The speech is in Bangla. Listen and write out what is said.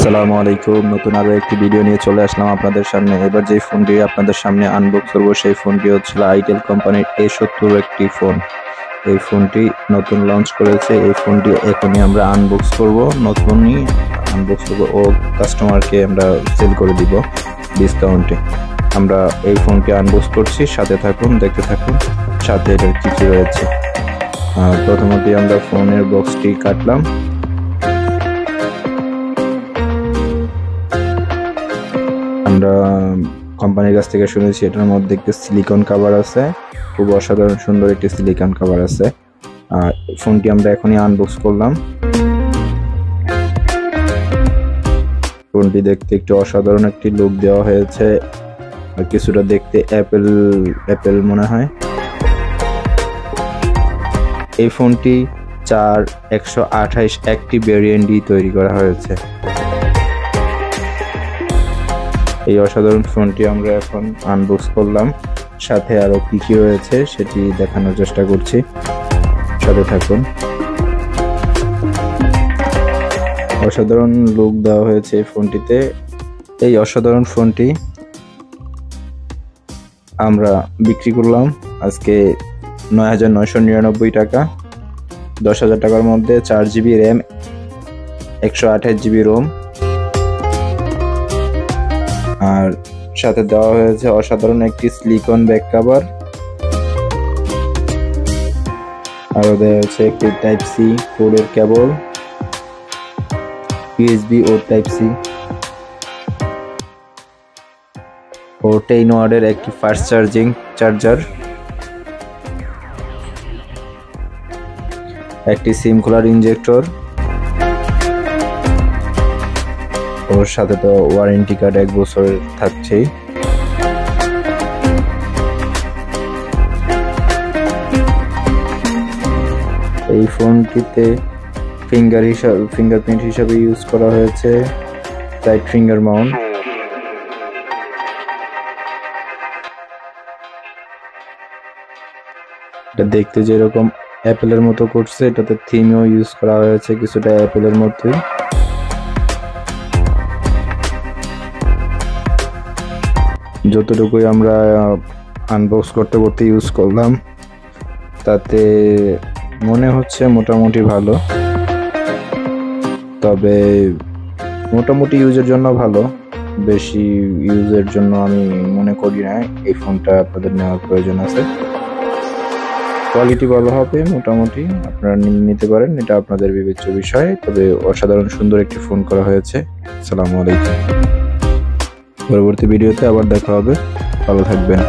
আসসালামু আলাইকুম। নতুন আরো একটি ভিডিও নিয়ে চলে আসলাম আপনাদের সামনে। এবার যে ফোনটি আপনাদের সামনে আনবক্স করব সেই ফোনটি হচ্ছে আইটেল কোম্পানির A70 একটি ফোন। এই ফোনটি নতুন লঞ্চ করেছে। এই ফোনটি এখনই আমরা আনবক্স করব, নতুনই আনবক্স করব ও কাস্টমারকে আমরা সেল করে দিব ডিসকাউন্টে। আমরা এই ফোনটি আনবক্স করছি, সাথে থাকুন, দেখতে থাকুন সাথে এটার কি কি রয়েছে। প্রথমত আমরা ফোনের বক্সটি কাটলাম। আমরা কোম্পানির কাছ থেকে শুনেছি এটার মধ্যে একটি সিলিকন কভার আছে, খুব অসাধারণ সুন্দর একটি সিলিকন কভার আছে। ফোনটি আমরা এখনই আনবক্স করলাম। ফোনটি দেখতে একটু অসাধারণ একটি লুক দেওয়া হয়েছে, কিছুটা দেখতে অ্যাপেল মনে হয়। এই ফোনটি 4128 একটি ভেরিয়েন্টই তৈরি করা হয়েছে। এই অসাধারণ ফোনটি আমরা এখন আনবক্স করলাম, সাথে আরো কি কি রয়েছে সেটি দেখানোর চেষ্টা করছি, সাথে থাকুন। অসাধারণ লুক দেওয়া হয়েছে এই ফোনটিতে। এই অসাধারণ ফোনটি আমরা বিক্রি করলাম আজকে ৯৯৯৯ টাকা। ১০,০০০ টাকার মধ্যে 4GB র্যাম, 128GB রোম, আর সাথে দেওয়া হয়েছে অসাধারণ একটি সিলিকন ব্যাক কভার। আরো দেওয়া হয়েছে একটি টাইপ সি পোর্টের কেবল, ইউএসবি ও টাইপ সি ও 10 ওয়াটের একটি ফাস্ট চার্জিং চার্জার, একটি সিম খোলার ইনজেক্টর, ওর সাথে তো ওয়ারেন্টি কার্ড 1 বছরের থাকছেই। এই ফোনটিতে ফিঙ্গারপ্রিন্ট হিসাবে ইউজ করা হয়েছে টাইট ফিঙ্গার মাউন্ট। এটা দেখতে যেরকম অ্যাপেলের মতো করছে, এটাতে থিমও ইউজ করা হয়েছে কিছুটা অ্যাপেলের মতোই। যতটুকুই আমরা আনবক্স করতে করতে ইউজ করলাম তাতে মনে হচ্ছে মোটামুটি ভালো, তবে মোটামুটি ইউজের জন্য ভালো, বেশি ইউজের জন্য আমি মনে করি না এই ফোনটা আপনাদের নেওয়ার প্রয়োজন আছে। কোয়ালিটি ভালো হবে, মোটামুটি আপনারা নিতে পারেন, এটা আপনাদের বিবেচ্য বিষয়। তবে অসাধারণ সুন্দর একটি ফোন করা হয়েছে। আসসালামু আলাইকুম। পরবর্তী ভিডিওতে আবার দেখা হবে, ভালো থাকবেন।